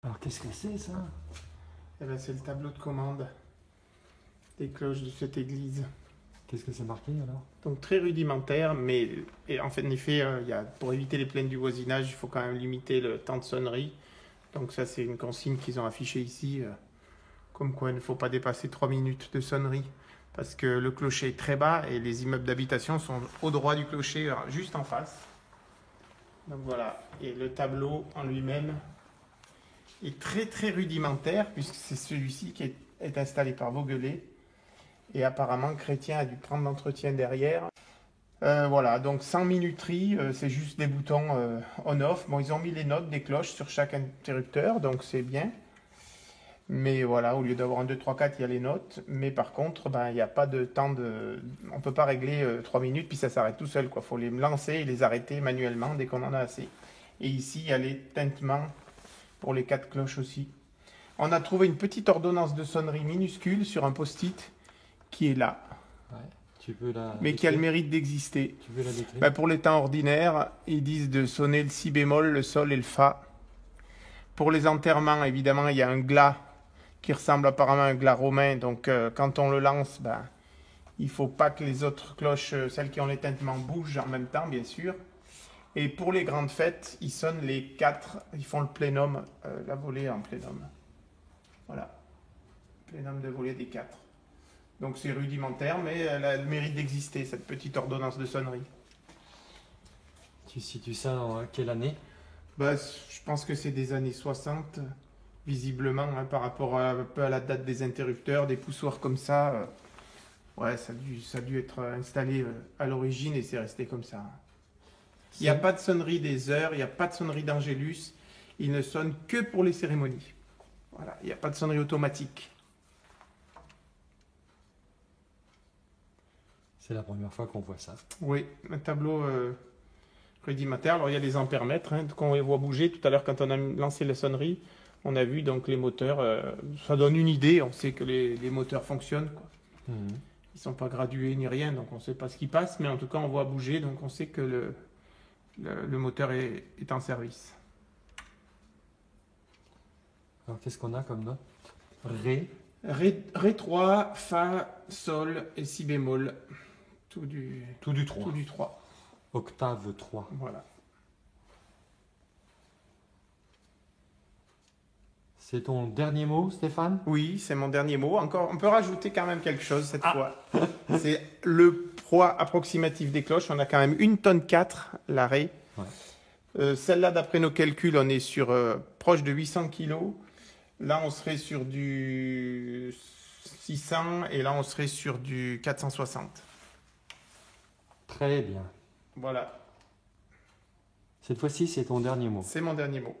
Alors qu'est-ce que c'est ça? Eh ben, c'est le tableau de commande des cloches de cette église. Qu'est-ce que c'est marqué alors? Donc très rudimentaire, mais en effet, pour éviter les plaintes du voisinage, il faut quand même limiter le temps de sonnerie. Donc ça, c'est une consigne qu'ils ont affichée ici, comme quoi il ne faut pas dépasser 3 minutes de sonnerie, parce que le clocher est très bas et les immeubles d'habitation sont au droit du clocher, juste en face. Donc voilà, et le tableau en lui-même est très très rudimentaire, puisque c'est celui-ci qui est installé par Vauguelet. Et apparemment, Chrétien a dû prendre l'entretien derrière. Voilà, donc sans minuterie, c'est juste des boutons on-off. Bon, ils ont mis les notes des cloches sur chaque interrupteur, donc c'est bien. Mais voilà, au lieu d'avoir un 2, 3, 4, il y a les notes. Mais par contre, ben, il n'y a pas de temps de... On ne peut pas régler 3 minutes, puis ça s'arrête tout seul. Il faut les lancer et les arrêter manuellement dès qu'on en a assez. Et ici, il y a les tintements pour les 4 cloches aussi. On a trouvé une petite ordonnance de sonnerie minuscule sur un post-it qui est là. Ouais, tu peux la mais décrire. Qui a le mérite d'exister. Tu veux la décrire? Ben, pour les temps ordinaires, ils disent de sonner le si bémol, le sol et le fa. Pour les enterrements, évidemment, il y a un glas qui ressemble apparemment à un glas romain. Donc, quand on le lance, ben, il ne faut pas que les autres cloches, celles qui ont les tintements, bougent en même temps, bien sûr. Et pour les grandes fêtes, ils sonnent les 4, ils font le plénum, la volée en plénum. Voilà, plénum de volée des 4. Donc c'est rudimentaire, mais elle a le mérite d'exister, cette petite ordonnance de sonnerie. Tu situes ça en quelle année? Bah, je pense que c'est des années 60, visiblement, hein, par rapport un peu à la date des interrupteurs, des poussoirs comme ça. Ouais, ça a dû être installé à l'origine et c'est resté comme ça. Il n'y a pas de sonnerie des heures, il n'y a pas de sonnerie d'Angélus. Il ne sonne que pour les cérémonies. Voilà, il n'y a pas de sonnerie automatique. C'est la première fois qu'on voit ça. Oui, un tableau rudimentaire. Alors il y a les ampèremètres qu'on voit bouger. Tout à l'heure, quand on a lancé la sonnerie, on a vu donc les moteurs. Ça donne une idée. On sait que les moteurs fonctionnent, quoi. Mmh. Ils ne sont pas gradués ni rien, donc on ne sait pas ce qui passe. Mais en tout cas, on voit bouger, donc on sait que le moteur est en service. Alors qu'est-ce qu'on a comme note? Ré. Ré 3, Fa, Sol et Si bémol. Tout du 3. Tout du 3. Octave 3. Voilà. C'est ton dernier mot, Stéphane? Oui, c'est mon dernier mot. Encore, on peut rajouter quand même quelque chose cette fois. C'est le poids approximatif des cloches. On a quand même 1,4 tonne, la Ré. Ouais. Celle-là, d'après nos calculs, on est sur proche de 800 kg. Là, on serait sur du 600 et là, on serait sur du 460. Très bien. Voilà, Cette fois-ci, c'est ton dernier mot. c'est mon dernier mot.